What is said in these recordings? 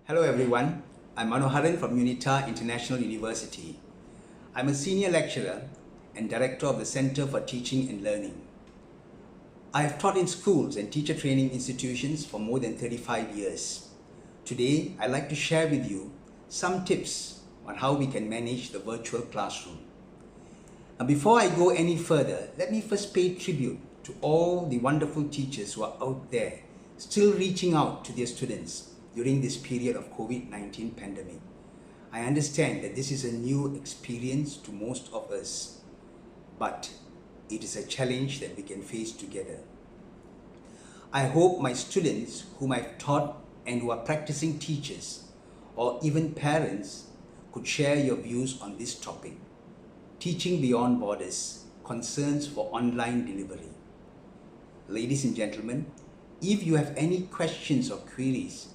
Hello everyone, I'm Manoharan from UNITA International University. I'm a senior lecturer and director of the Center for Teaching and Learning. I have taught in schools and teacher training institutions for more than 35 years. Today, I'd like to share with you some tips on how we can manage the virtual classroom. Now, before I go any further, let me first pay tribute to all the wonderful teachers who are out there still reaching out to their students during this period of COVID-19 pandemic. I understand that this is a new experience to most of us, but it is a challenge that we can face together. I hope my students whom I've taught and who are practicing teachers or even parents could share your views on this topic. Teaching beyond borders, concerns for online delivery. Ladies and gentlemen, if you have any questions or queries,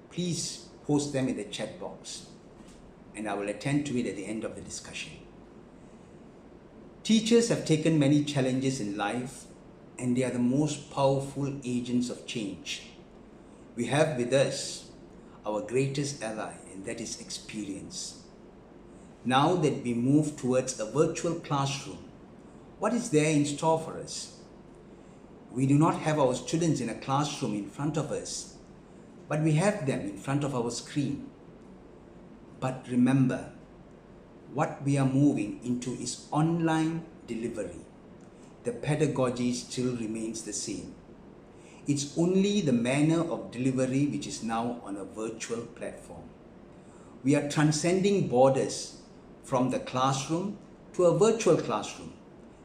please post them in the chat box and I will attend to it at the end of the discussion. Teachers have taken many challenges in life and they are the most powerful agents of change. We have with us our greatest ally, and that is experience. Now that we move towards a virtual classroom, what is there in store for us? We do not have our students in a classroom in front of us, but we have them in front of our screen. But remember, what we are moving into is online delivery. The pedagogy still remains the same. It's only the manner of delivery which is now on a virtual platform. We are transcending borders from the classroom to a virtual classroom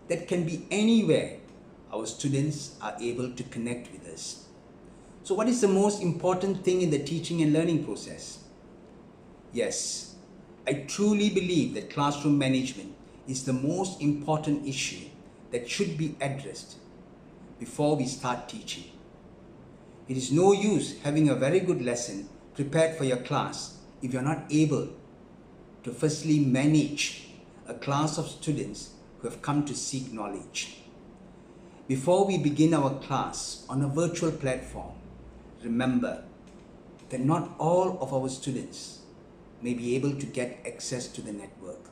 that can be anywhere our students are able to connect with us. So what is the most important thing in the teaching and learning process? Yes, I truly believe that classroom management is the most important issue that should be addressed before we start teaching. It is no use having a very good lesson prepared for your class if you're not able to firstly manage a class of students who have come to seek knowledge. Before we begin our class on a virtual platform, remember that not all of our students may be able to get access to the network.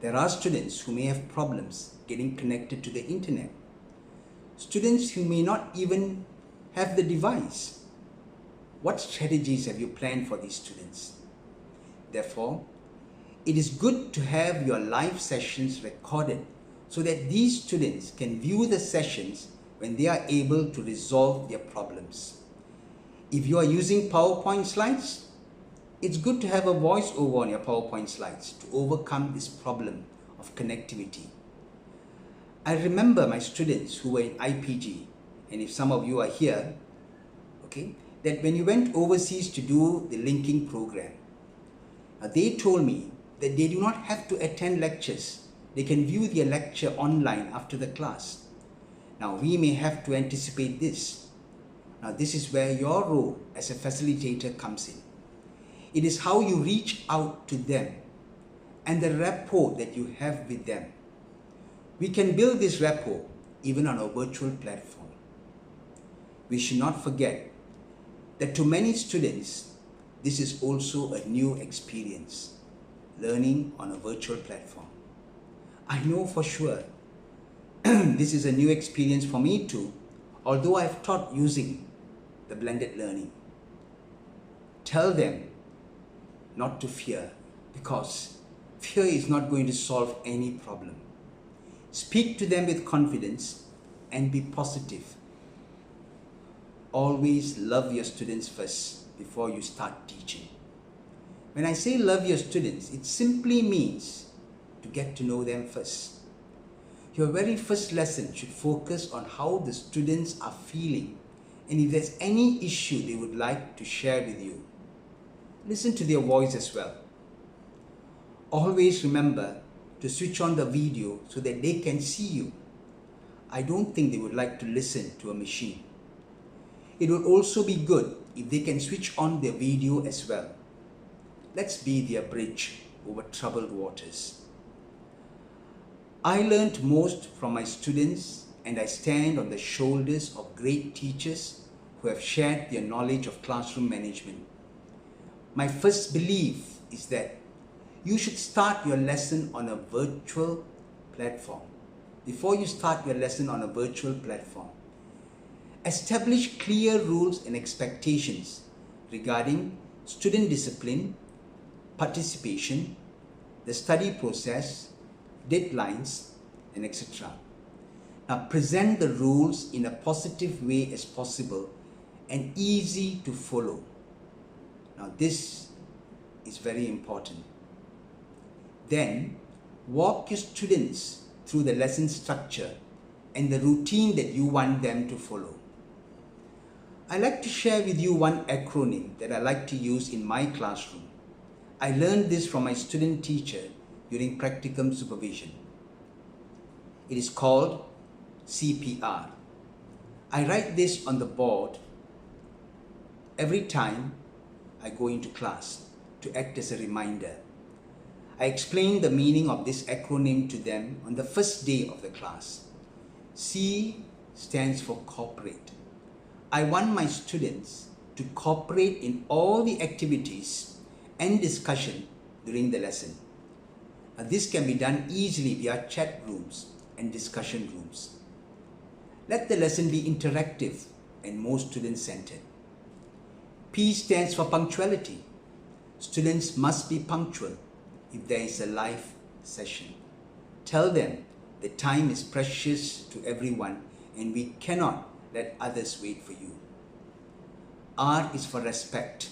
There are students who may have problems getting connected to the internet. Students who may not even have the device. What strategies have you planned for these students? Therefore, it is good to have your live sessions recorded so that these students can view the sessions when they are able to resolve their problems. If you are using PowerPoint slides, it's good to have a voiceover on your PowerPoint slides to overcome this problem of connectivity. I remember my students who were in IPG, and if some of you are here, that when you went overseas to do the linking program, they told me that they do not have to attend lectures. They can view their lecture online after the class. Now we may have to anticipate this. Now this is where your role as a facilitator comes in. It is how you reach out to them and the rapport that you have with them. We can build this rapport even on a virtual platform. We should not forget that to many students, this is also a new experience, learning on a virtual platform. I know for sure this is a new experience for me too, although I've taught using the blended learning. Tell them not to fear, because fear is not going to solve any problem. Speak to them with confidence and be positive. Always love your students first before you start teaching. When I say love your students, it simply means to get to know them first. Your very first lesson should focus on how the students are feeling and if there's any issue they would like to share with you. Listen to their voice as well. Always remember to switch on the video so that they can see you. I don't think they would like to listen to a machine. It would also be good if they can switch on their video as well. Let's be their bridge over troubled waters. I learned most from my students, and I stand on the shoulders of great teachers who have shared their knowledge of classroom management. My first belief is that you should start your lesson on a virtual platform. Before you start your lesson on a virtual platform, establish clear rules and expectations regarding student discipline, participation, the study process, deadlines, and etc. Now present the rules in a positive way as possible and easy to follow. Now this is very important. Then walk your students through the lesson structure and the routine that you want them to follow. I like to share with you one acronym that I like to use in my classroom. I learned this from my student teacher during practicum supervision. It is called CPR. I write this on the board every time I go into class to act as a reminder. I explain the meaning of this acronym to them on the first day of the class. C stands for cooperate. I want my students to cooperate in all the activities and discussion during the lesson. Now, this can be done easily via chat rooms and discussion rooms. Let the lesson be interactive and more student-centered. P stands for punctuality. Students must be punctual if there is a live session. Tell them the time is precious to everyone and we cannot let others wait for you. R is for respect.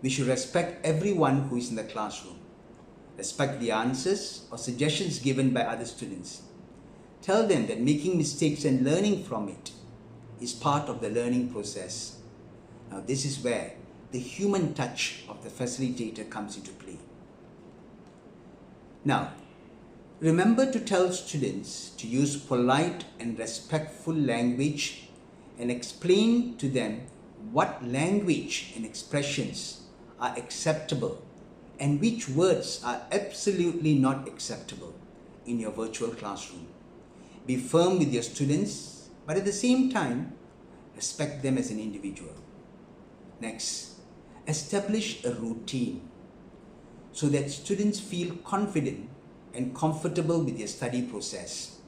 We should respect everyone who is in the classroom. Respect the answers or suggestions given by other students. Tell them that making mistakes and learning from it is part of the learning process. Now this is where the human touch of the facilitator comes into play. Now, remember to tell students to use polite and respectful language and explain to them what language and expressions are acceptable and which words are absolutely not acceptable in your virtual classroom. Be firm with your students, but at the same time, respect them as an individual. Next, establish a routine so that students feel confident and comfortable with their study process.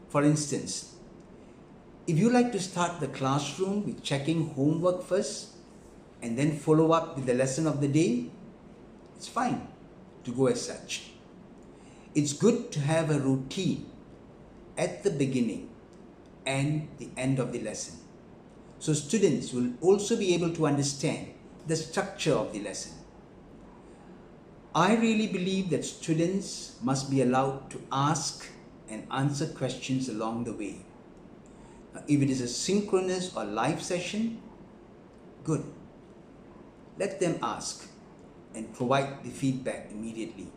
For instance, if you like to start the classroom with checking homework first and then follow up with the lesson of the day, it's fine to go as such. It's good to have a routine at the beginning and the end of the lesson, so students will also be able to understand the structure of the lesson. I really believe that students must be allowed to ask and answer questions along the way. Now, if it is a synchronous or live session, good. Let them ask and provide the feedback immediately.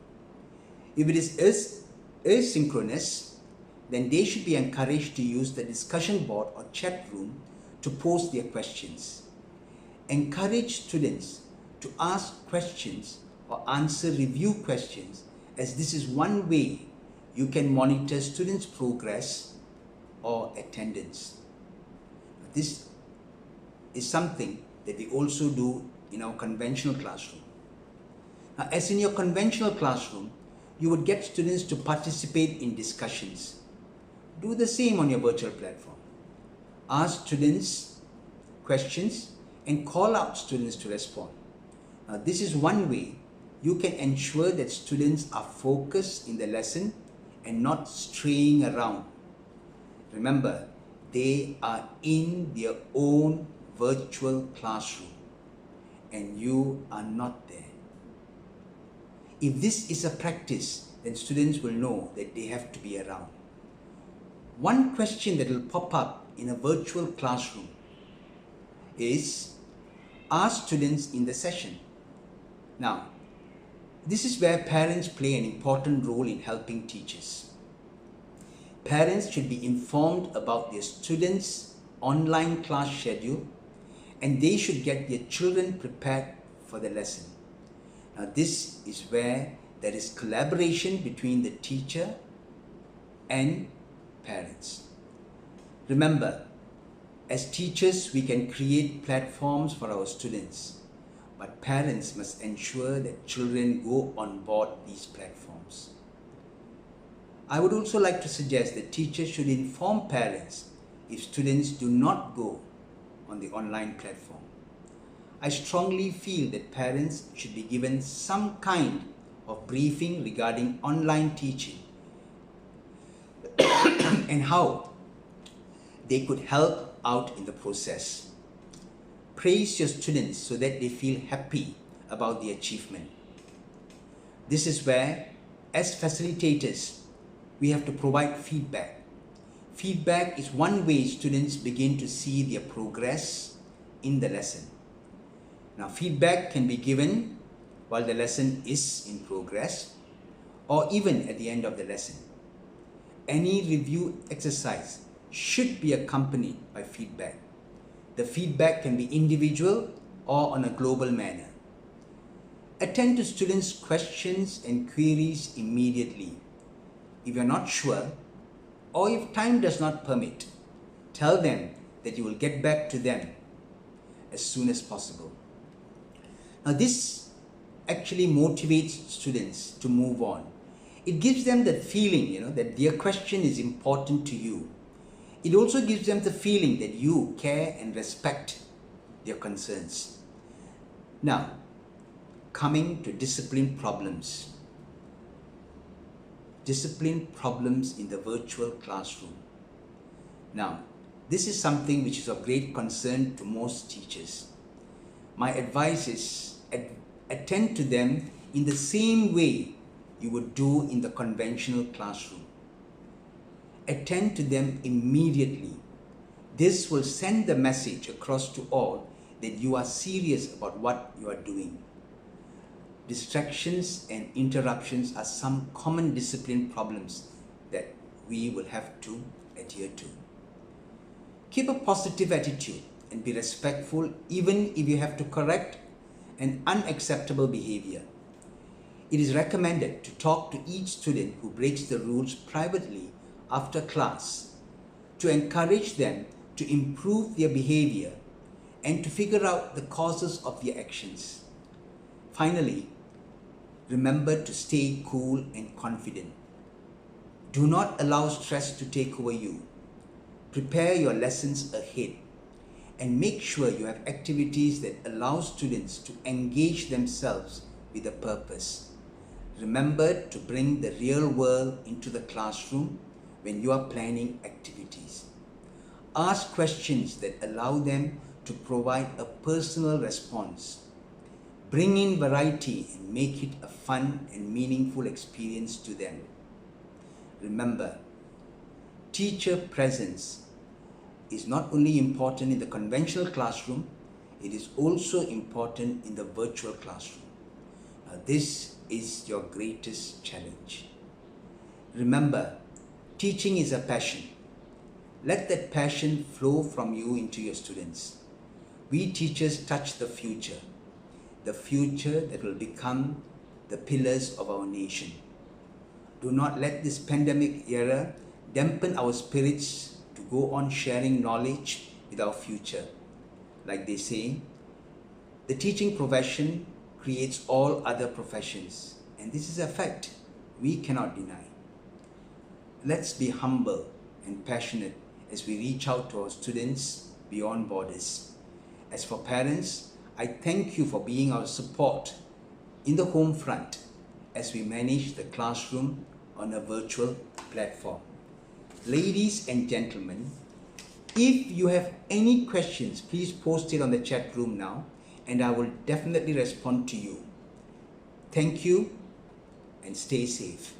If it is asynchronous, then they should be encouraged to use the discussion board or chat room to post their questions. Encourage students to ask questions or answer review questions, as this is one way you can monitor students' progress or attendance. This is something that we also do in our conventional classroom. Now, as in your conventional classroom, you would get students to participate in discussions. Do the same on your virtual platform. Ask students questions and call out students to respond. Now, this is one way you can ensure that students are focused in the lesson and not straying around. Remember, they are in their own virtual classroom and you are not there. If this is a practice, then students will know that they have to be around. One question that will pop up in a virtual classroom is, ask students in the session. Now, this is where parents play an important role in helping teachers. Parents should be informed about their students' online class schedule and they should get their children prepared for the lesson. Now, this is where there is collaboration between the teacher and parents. Remember, as teachers, we can create platforms for our students, but parents must ensure that children go on board these platforms. I would also like to suggest that teachers should inform parents if students do not go on the online platform. I strongly feel that parents should be given some kind of briefing regarding online teaching and how they could help out in the process. Praise your students so that they feel happy about the achievement. This is where, as facilitators, we have to provide feedback. Feedback is one way students begin to see their progress in the lesson. Now, feedback can be given while the lesson is in progress or even at the end of the lesson. Any review exercise should be accompanied by feedback. The feedback can be individual or on a global manner. Attend to students' questions and queries immediately. If you are not sure, or if time does not permit, tell them that you will get back to them as soon as possible. Now, this actually motivates students to move on. It gives them that feeling, that their question is important to you. It also gives them the feeling that you care and respect their concerns. Now, coming to discipline problems. Discipline problems in the virtual classroom. Now, this is something which is of great concern to most teachers. My advice is attend to them in the same way you would do in the conventional classroom. Attend to them immediately. This will send the message across to all that you are serious about what you are doing. Distractions and interruptions are some common discipline problems that we will have to adhere to. Keep a positive attitude and be respectful even if you have to correct an unacceptable behavior. It is recommended to talk to each student who breaks the rules privately after class to encourage them to improve their behavior and to figure out the causes of their actions. Finally, remember to stay cool and confident. Do not allow stress to take over you. Prepare your lessons ahead and make sure you have activities that allow students to engage themselves with a purpose. Remember to bring the real world into the classroom when you are planning activities. Ask questions that allow them to provide a personal response. Bring in variety and make it a fun and meaningful experience to them. Remember, teacher presence is not only important in the conventional classroom, it is also important in the virtual classroom. Now, this is your greatest challenge. Remember, teaching is a passion. Let that passion flow from you into your students. We teachers touch the future that will become the pillars of our nation. Do not let this pandemic era dampen our spirits to go on sharing knowledge with our future. Like they say, the teaching profession creates all other professions, and this is a fact we cannot deny. Let's be humble and passionate as we reach out to our students beyond borders. As for parents, I thank you for being our support in the home front as we manage the classroom on a virtual platform. Ladies and gentlemen, if you have any questions, please post it on the chat room now, and I will definitely respond to you. Thank you and stay safe.